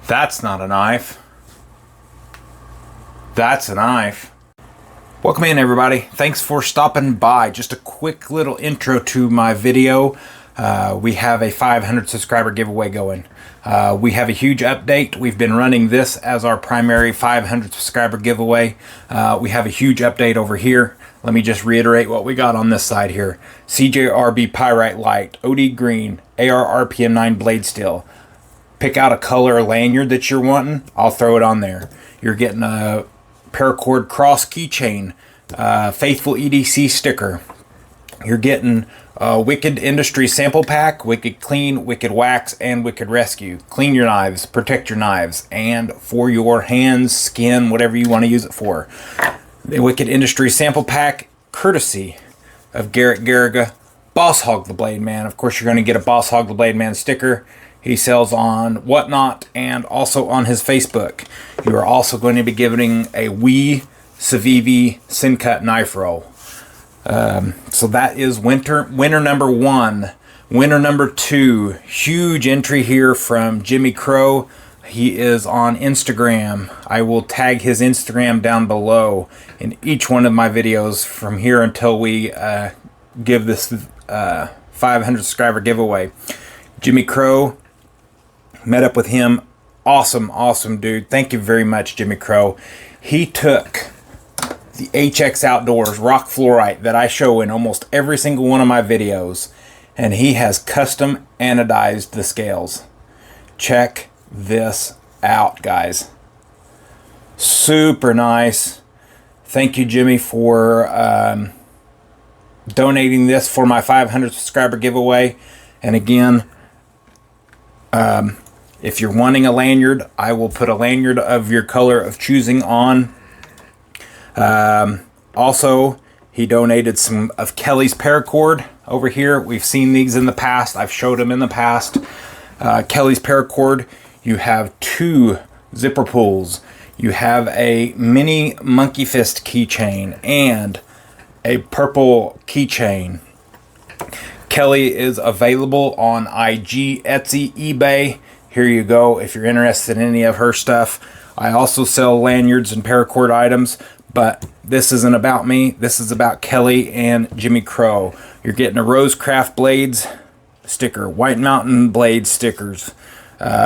That's not a knife. That's a knife. Welcome in, everybody. Thanks for stopping by. Just a quick little intro to my video. We have a 500 subscriber giveaway going. We have a huge update. We've been running this as our primary 500 subscriber giveaway. We have a huge update over here. Let me just reiterate what we got on this side here. CJRB Pyrite Light, OD Green, AR RPM 9 blade steel. Pick out a color lanyard that you're wanting. I'll throw it on there. You're getting a paracord cross keychain, Faithful EDC sticker. You're getting a Wicked Industry sample pack, Wicked Clean, Wicked Wax, and Wicked Rescue. Clean your knives, protect your knives, and for your hands, skin, whatever you want to use it for. The Wicked Industry sample pack, courtesy of Garrett Garriga, Boss Hog the Blade Man. Of course, you're going to get a Boss Hog the Blade Man sticker. He sells on Whatnot and also on his Facebook. You are also going to be giving a Wee Civivi Sin Cut knife roll. So that is winner number one. Winner number two, huge entry here from Jimmy Crow. He is on Instagram. I will tag his Instagram down below in each one of my videos from here until we give this 500 subscriber giveaway. Jimmy Crow, met up with him. Awesome dude. Thank you very much, Jimmy Crow. He took the HX Outdoors rock fluorite that I show in almost every single one of my videos, and he has custom anodized the scales. Check this out, guys. Super nice. Thank you, Jimmy, for donating this for my 500 subscriber giveaway. And again, if you're wanting a lanyard, I will put a lanyard of your color of choosing on. Also, he donated some of Kelly's paracord over here. We've seen these in the past. I've showed them in the past. Kelly's paracord, you have two zipper pulls. You have a mini monkey fist keychain and a purple keychain. Kelly is available on IG, Etsy, eBay. Here you go if you're interested in any of her stuff. I also sell lanyards and paracord items, but this isn't about me. This is about Kelly and Jimmy Crow. You're getting a Rosecraft Blades sticker, White Mountain Blades stickers,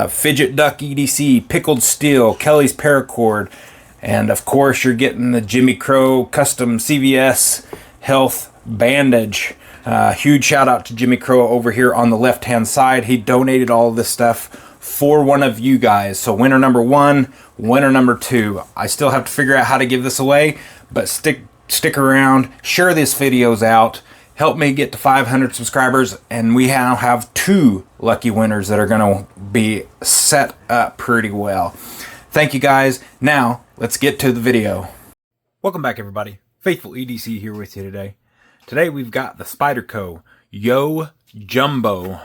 Fidget Duck EDC, Pickled Steel, Kelly's paracord, and of course you're getting the Jimmy Crow custom CVS Health bandage. Huge shout out to Jimmy Crow over here on the left hand side. He donated all of this stuff for one of you guys. So winner number one, winner number two. I still have to figure out how to give this away, but stick around, share these videos out, help me get to 500 subscribers, and we now have two lucky winners that are going to be set up pretty well. Thank you, guys. Now let's get to the video. Welcome back, everybody. Faithful EDC here with you today. Today we've got the Spyderco Yojumbo.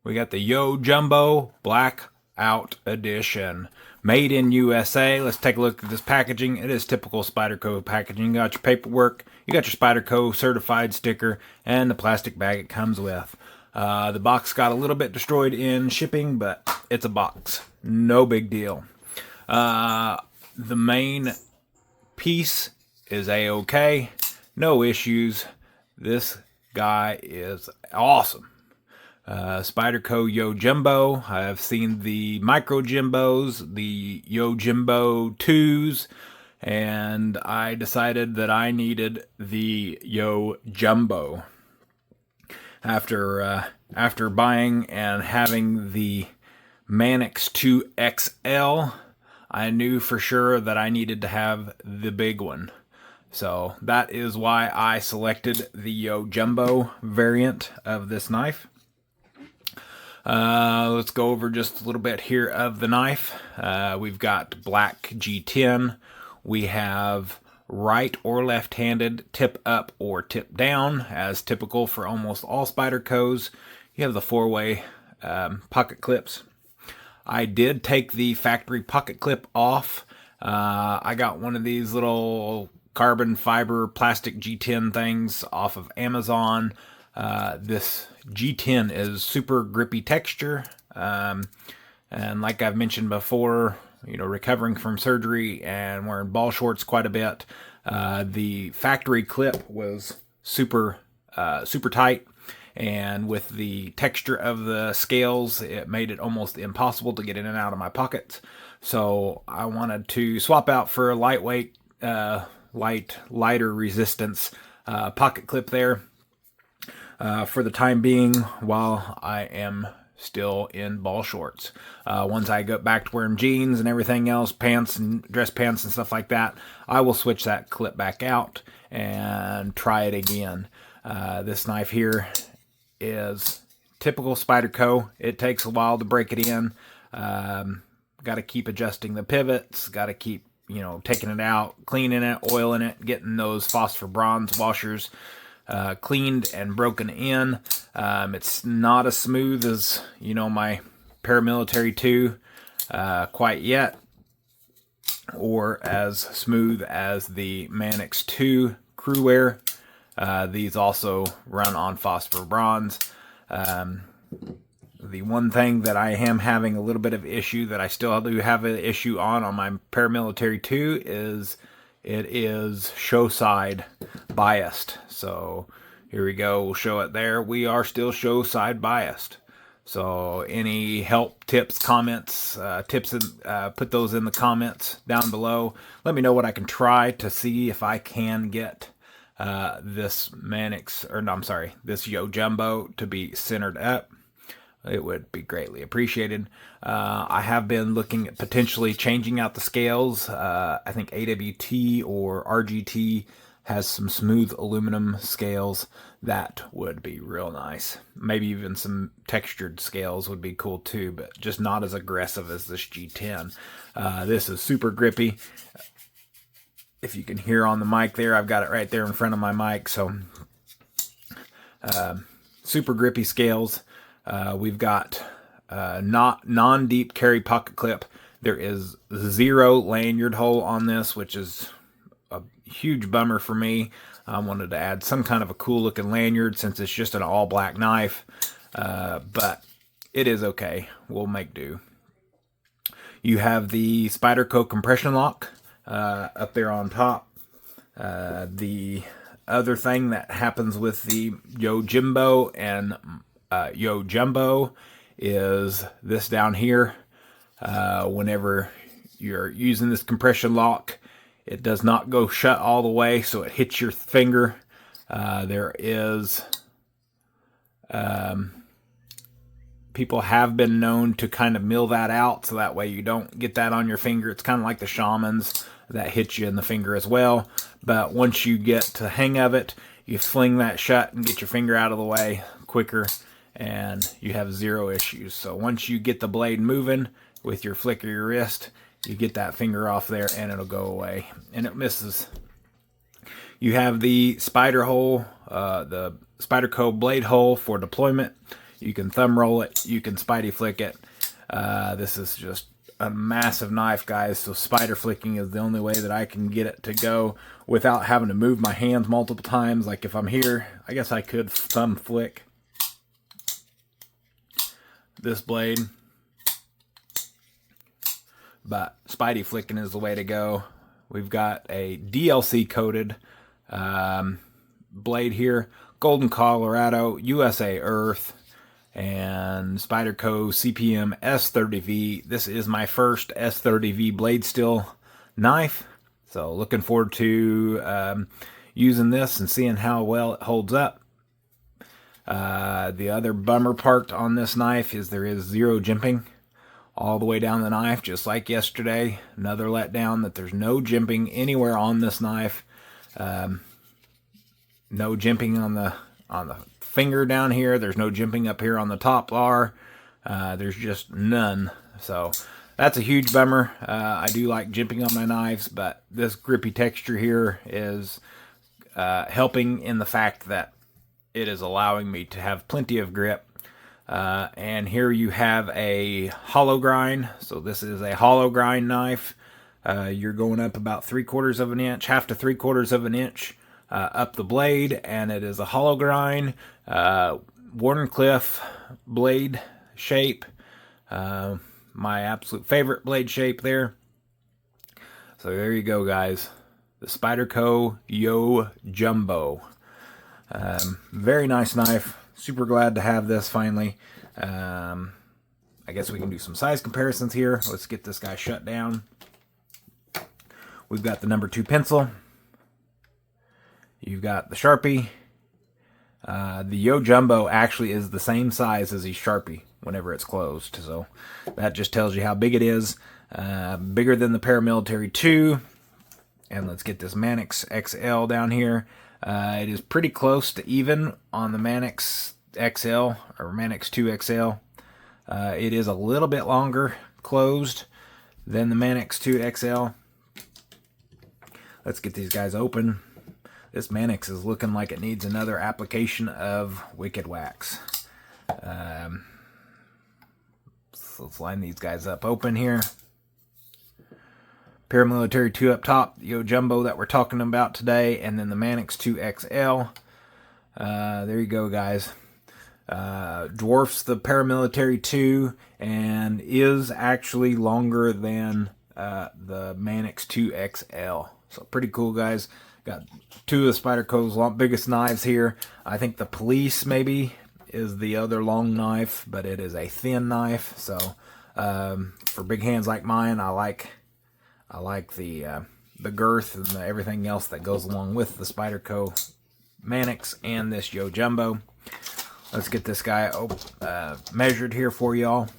We got the Yojumbo Blackout Edition. Made in USA. Let's take a look at this packaging. It is typical Spyderco packaging. You got your paperwork, you got your Spyderco certified sticker, and the plastic bag it comes with. The box got a little bit destroyed in shipping, but it's a box. No big deal. The main piece is A-OK. No issues. This guy is awesome. Spyderco Yojumbo. I've seen the Micro Jimbos, the Yojumbo 2s, and I decided that I needed the Yojumbo. After buying and having the Manix XL, I knew for sure that I needed to have the big one. So that is why I selected the Yojumbo variant of this knife. Let's go over just a little bit here of the knife. We've got black G10. We have right or left-handed, tip up or tip down, as typical for almost all Spydercos. You have the four-way pocket clips. I did take the factory pocket clip off. I got one of these little carbon fiber plastic G10 things off of Amazon. This G10 is super grippy texture. And like I've mentioned before, you know, recovering from surgery and wearing ball shorts quite a bit, the factory clip was super tight, and with the texture of the scales, it made it almost impossible to get in and out of my pockets. So I wanted to swap out for a lightweight, lighter resistance pocket clip there for the time being while I am still in ball shorts. Once I get back to wearing jeans and everything else, pants and dress pants and stuff like that, I will switch that clip back out and try it again. This knife here is typical Spyderco. It takes a while to break it in. Got to keep adjusting the pivots, got to keep, you know, taking it out, cleaning it, oiling it, getting those phosphor bronze washers cleaned and broken in. It's not as smooth as, you know, my Paramilitary 2 quite yet, or as smooth as the Manix 2 Crewwear. These also run on phosphor bronze. The one thing that I am having a little bit of issue, that I still do have an issue on my Paramilitary 2, is it is show side biased. So here we go, we'll show it there. We are still show side biased. So any help, tips, comments, put those in the comments down below. Let me know what I can try to see if I can get this this Yojumbo to be centered up. It would be greatly appreciated. I have been looking at potentially changing out the scales. I think AWT or RGT has some smooth aluminum scales. That would be real nice. Maybe even some textured scales would be cool too, but just not as aggressive as this G10. This is super grippy. If you can hear on the mic there, I've got it right there in front of my mic. So super grippy scales. We've got non-deep carry pocket clip. There is 0 lanyard hole on this, which is a huge bummer for me. I wanted to add some kind of a cool looking lanyard since it's just an all black knife, but it is okay. We'll make do. You have the Spyderco compression lock up there on top. The other thing that happens with the Yojimbo and Yojumbo is this down here. Whenever you're using this compression lock, it does not go shut all the way, so it hits your finger. There is people have been known to kind of mill that out so that way you don't get that on your finger. It's kind of like the Shamans that hit you in the finger as well. But once you get the hang of it, you fling that shut and get your finger out of the way quicker, and you have 0 issues. So once you get the blade moving with your flick of your wrist, you get that finger off there and it'll go away, and it misses. You have the spider hole, the Spyderco blade hole for deployment. You can thumb roll it, you can spidey flick it. This is just a massive knife, guys, so spider flicking is the only way that I can get it to go without having to move my hands multiple times. Like if I'm here, I guess I could thumb flick this blade, but spidey flicking is the way to go. We've got a DLC coated blade here, Golden Colorado, USA Earth, and Spyderco CPM S30V. This is my first S30V blade steel knife, so looking forward to using this and seeing how well it holds up. The other bummer part on this knife is there is 0 jimping all the way down the knife, just like yesterday. Another letdown that there's no jimping anywhere on this knife. No jimping on the finger down here. There's no jimping up here on the top bar. There's just none. So that's a huge bummer. I do like jimping on my knives, but this grippy texture here is helping in the fact that it is allowing me to have plenty of grip. And here you have a hollow grind. So this is a hollow grind knife. You're going up about 3/4 of an inch, half to 3/4 of an inch up the blade, and it is a hollow grind, Wardenclyffe blade shape. my absolute favorite blade shape there. So there you go, guys. The Spyderco Yojumbo. Very nice knife. Super glad to have this finally. I guess we can do some size comparisons here. Let's get this guy shut down. We've got the #2 pencil. You've got the Sharpie. The Yojumbo actually is the same size as the Sharpie whenever it's closed. So that just tells you how big it is. Bigger than the Paramilitary 2. And let's get this Manix XL down here. It is pretty close to even on the Manix XL or Manix 2 XL. It is a little bit longer closed than the Manix 2 XL. Let's get these guys open. This Manix is looking like it needs another application of Wicked Wax. So let's line these guys up open here. Paramilitary 2 up top, the Yojumbo that we're talking about today, and then the Manix 2 XL. There you go, guys. Dwarfs the Paramilitary 2 and is actually longer than the Manix 2 XL. So pretty cool, guys. Got two of the Spyderco's biggest knives here. I think the Police maybe is the other long knife, but it is a thin knife. So for big hands like mine, I like the girth and everything else that goes along with the Spyderco Manix and this Yojumbo. Let's get this guy measured here for y'all.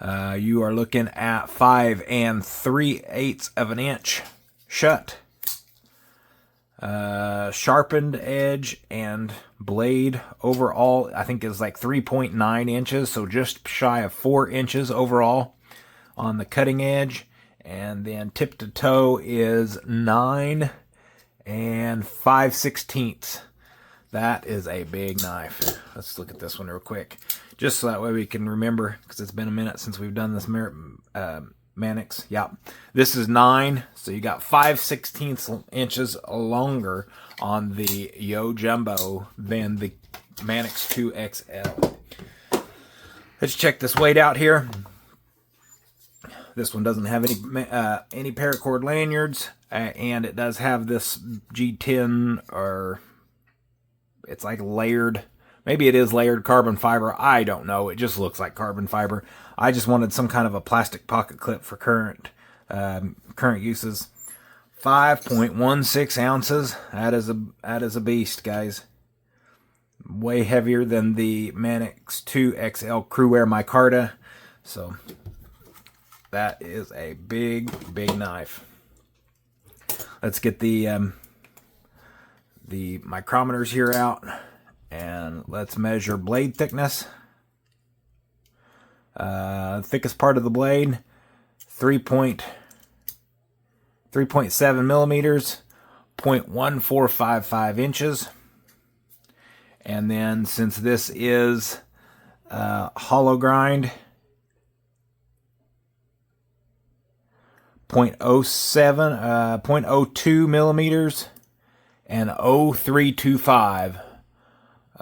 You are looking at 5 3/8 of an inch shut. Sharpened edge and blade overall, I think is like 3.9 inches, so just shy of 4 inches overall on the cutting edge. And then tip to toe is 9 5/16. That is a big knife. Let's look at this one real quick, just so that way we can remember, because it's been a minute since we've done this Manix. Yeah, this is 9, so you got 5/16 inches longer on the Yojumbo than the Manix 2 XL. Let's check this weight out here. This one doesn't have any paracord lanyards, and it does have this G10, or it's like layered. Maybe it is layered carbon fiber. I don't know. It just looks like carbon fiber. I just wanted some kind of a plastic pocket clip for current uses. 5.16 ounces. That is a beast, guys. Way heavier than the Manix 2 XL Crewwear micarta. So that is a big knife. Let's get the micrometers here out, and let's measure blade thickness. Thickest part of the blade, 3.7 millimeters, 0.1455 inches. And then, since this is hollow grind, 0.02 millimeters, and 0.325,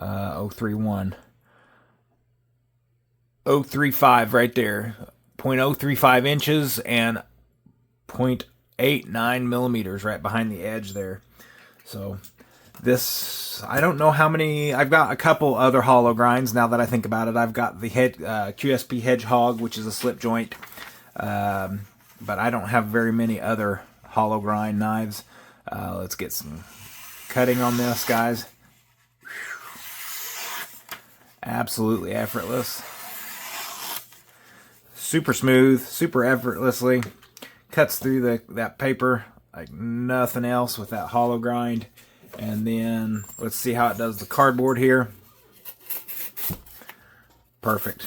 0.35 right there, 0.035 inches, and 0.89 millimeters right behind the edge there. So this, I don't know how many. I've got a couple other hollow grinds now that I think about it. I've got the QSP Hedgehog, which is a slip joint, but I don't have very many other hollow grind knives. Let's get some cutting on this, guys. Absolutely effortless. Super smooth, super effortlessly. Cuts through that paper like nothing else with that hollow grind. And then let's see how it does the cardboard here. Perfect.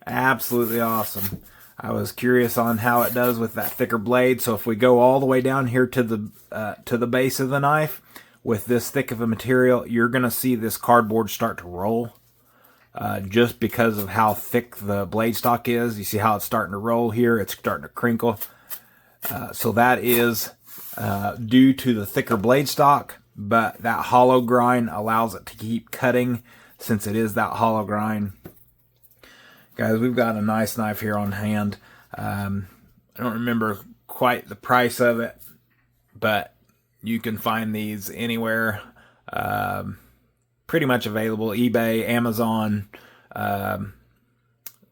Absolutely awesome. I was curious on how it does with that thicker blade. So if we go all the way down here to the base of the knife with this thick of a material, you're going to see this cardboard start to roll. Just because of how thick the blade stock is. You see how it's starting to roll here? It's starting to crinkle. So that is due to the thicker blade stock, but that hollow grind allows it to keep cutting since it is that hollow grind. Guys, we've got a nice knife here on hand. I don't remember quite the price of it, but you can find these anywhere. Pretty much available. eBay, Amazon.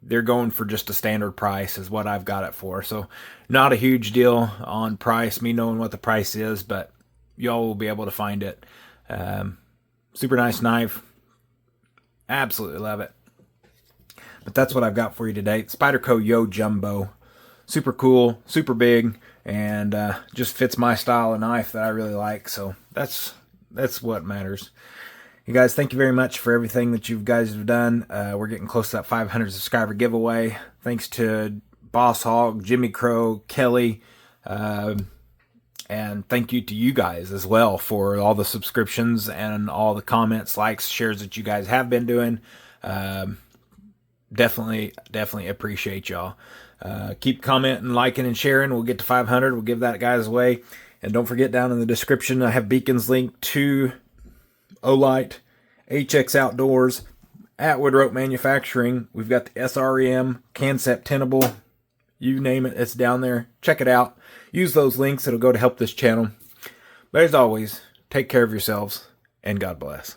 They're going for just a standard price is what I've got it for. So not a huge deal on price, me knowing what the price is, but y'all will be able to find it. Super nice knife. Absolutely love it. But that's what I've got for you today. Spyderco Yojumbo. Super cool, super big, and just fits my style of knife that I really like. So that's what matters. You guys, thank you very much for everything that you guys have done. We're getting close to that 500 subscriber giveaway. Thanks to Boss Hog, Jimmy Crow, Kelly, and thank you to you guys as well for all the subscriptions and all the comments, likes, shares that you guys have been doing. Definitely appreciate y'all. Keep commenting, liking, and sharing. We'll get to 500. We'll give that guys away. And don't forget, down in the description, I have Beacon's link to Olight, HX Outdoors, Atwood Rope Manufacturing. We've got the SREM, Cancept Tenable. You name it, it's down there. Check it out. Use those links. It'll go to help this channel. But as always, take care of yourselves, and God bless.